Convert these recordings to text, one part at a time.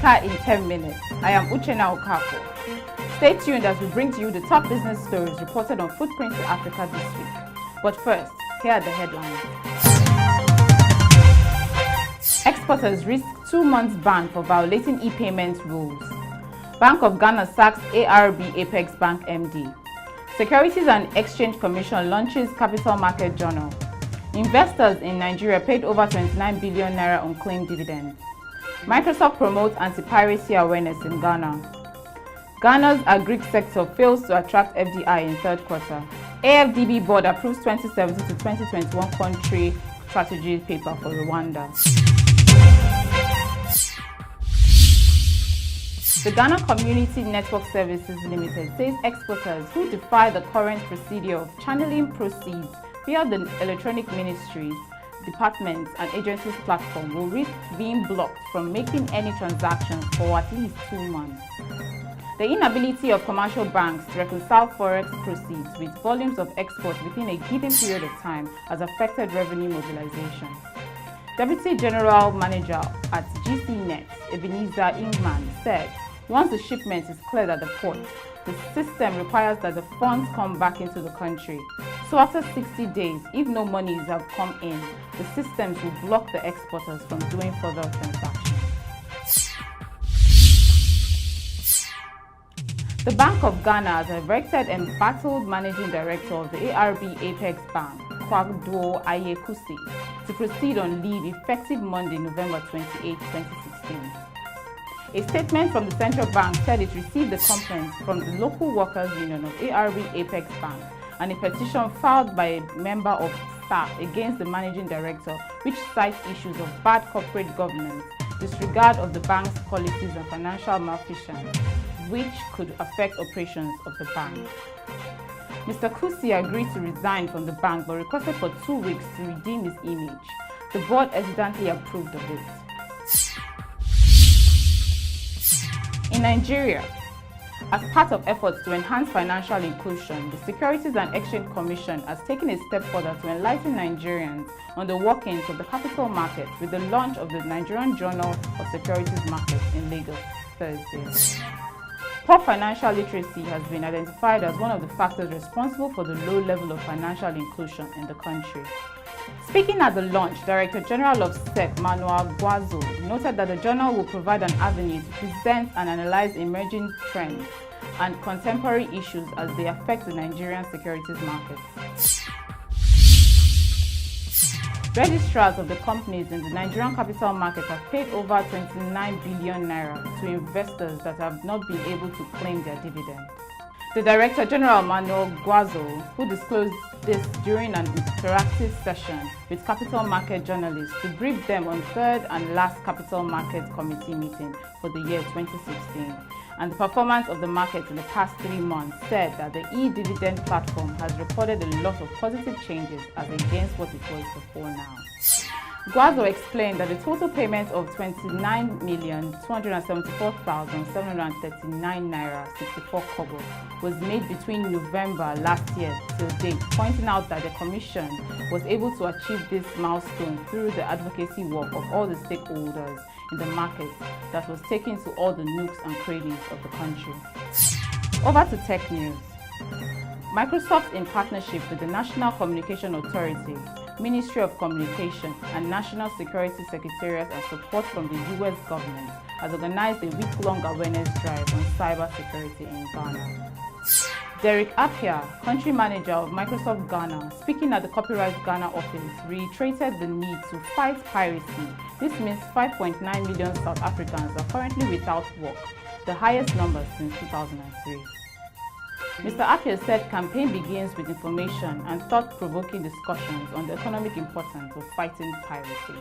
Africa in 10 minutes. I am Uchenna Okafor. Stay tuned as we bring to you the top business stories reported on Footprints in Africa this week. But first, here are the headlines. Exporters risk 2 months ban for violating e-payment rules. Bank of Ghana sacks ARB Apex Bank MD. Securities and Exchange Commission launches Capital Market Journal. Investors in Nigeria paid over 29 billion naira on claimed dividends. Microsoft promotes anti-piracy awareness in Ghana. Ghana's agri sector fails to attract FDI in third quarter. AFDB board approves 2017 to 2021 country strategy paper for Rwanda. The Ghana Community Network Services Limited says exporters who defy the current procedure of channeling proceeds via the electronic ministries, departments and agencies platform will risk being blocked from making any transactions for at least 2 months. The inability of commercial banks to reconcile forex proceeds with volumes of exports within a given period of time has affected revenue mobilization. Deputy General Manager at GCNet, Ebenezer Ingman, said once the shipment is cleared at the port, the system requires that the funds come back into the country. So after 60 days, if no monies have come in, the systems will block the exporters from doing further transactions. The Bank of Ghana has elected embattled Managing Director of the ARB Apex Bank, Kwagduo Ayekusi, to proceed on leave effective Monday, November 28, 2016. A statement from the central bank said it received the complaint from the local workers' union of ARB Apex Bank and a petition filed by a member of staff against the managing director, which cites issues of bad corporate governance, disregard of the bank's policies and financial malfeasance, which could affect operations of the bank. Mr. Kusi agreed to resign from the bank but requested for 2 weeks to redeem his image. The board hesitantly approved of it. In Nigeria, as part of efforts to enhance financial inclusion, the Securities and Exchange Commission has taken a step further to enlighten Nigerians on the workings of the capital market with the launch of the Nigerian Journal of Securities Markets in Lagos Thursday. Poor financial literacy has been identified as one of the factors responsible for the low level of financial inclusion in the country. Speaking at the launch, Director General of SEC, Manuel Guazo, noted that the journal will provide an avenue to present and analyze emerging trends and contemporary issues as they affect the Nigerian securities market. Registrars of the companies in the Nigerian capital market have paid over 29 billion naira to investors that have not been able to claim their dividend. The Director General Manuel Guazo, who disclosed this during an interactive session with capital market journalists to brief them on third and last capital market committee meeting for the year 2016 and the performance of the market in the past 3 months, said that the e-dividend platform has recorded a lot of positive changes as against what it was before now. Guazo explained that the total payment of 29,274,739 naira 64 kobo was made between November last year till date, pointing out that the Commission was able to achieve this milestone through the advocacy work of all the stakeholders in the market that was taken to all the nooks and crannies of the country. Over to tech news. Microsoft, in partnership with the National Communication Authority, Ministry of Communication and National Security Secretariat and support from the US government, has organized a week-long awareness drive on cyber security in Ghana. Derek Appiah, country manager of Microsoft Ghana, speaking at the Copyright Ghana office, reiterated the need to fight piracy. This means 5.9 million South Africans are currently without work, the highest number since 2003. Mr. Appiah said campaign begins with information and thought-provoking discussions on the economic importance of fighting piracy.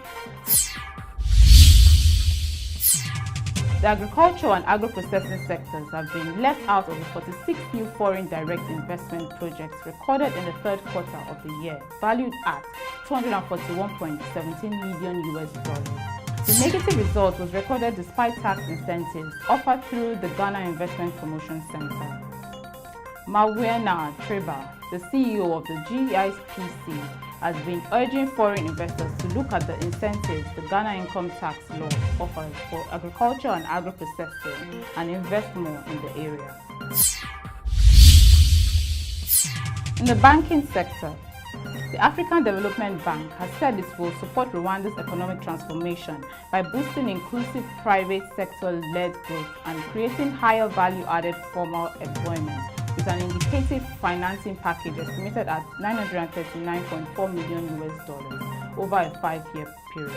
The agricultural and agro-processing sectors have been left out of the 46 new foreign direct investment projects recorded in the third quarter of the year, valued at $241.17 million US. The negative result was recorded despite tax incentives offered through the Ghana Investment Promotion Center. Mawiana Treba, the CEO of the GIPC, has been urging foreign investors to look at the incentives the Ghana income tax law offers for agriculture and agro-processing and invest more in the area. In the banking sector, the African Development Bank has said it will support Rwanda's economic transformation by boosting inclusive private sector-led growth and creating higher value-added formal employment with an indicative financing package estimated at $939.4 million over a 5-year period.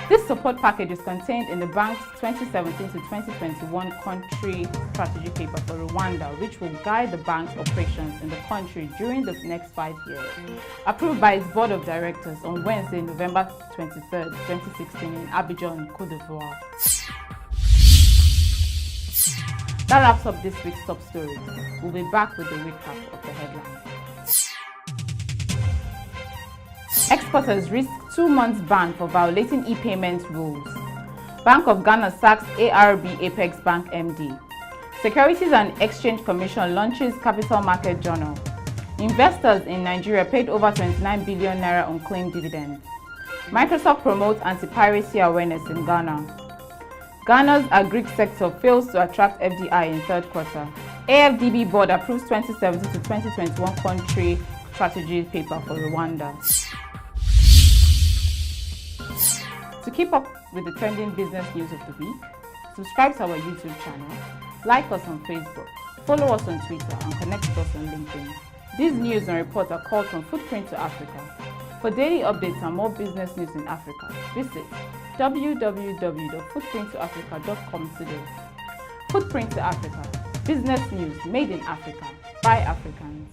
This support package is contained in the bank's 2017 to 2021 country strategy paper for Rwanda, which will guide the bank's operations in the country during the next 5 years, approved by its board of directors on Wednesday, November 23, 2016 in Abidjan, Côte d'Ivoire. That wraps up this week's top stories. We'll be back with a recap of the headlines. Exporters risk 2 months ban for violating e-payment rules. Bank of Ghana sacks ARB Apex Bank MD. Securities and Exchange Commission launches Capital Market Journal. Investors in Nigeria paid over 29 billion naira on claimed dividends. Microsoft promotes anti-piracy awareness in Ghana. Ghana's agri sector fails to attract FDI in third quarter. AFDB board approves 2017 to 2021 country strategy paper for Rwanda. To keep up with the trending business news of the week, subscribe to our YouTube channel, like us on Facebook, follow us on Twitter, and connect with us on LinkedIn. These news and reports are called from Footprint to Africa. For daily updates and more business news in Africa, visit www.footprinttoafrica.com today. Footprint to Africa, business news made in Africa by Africans.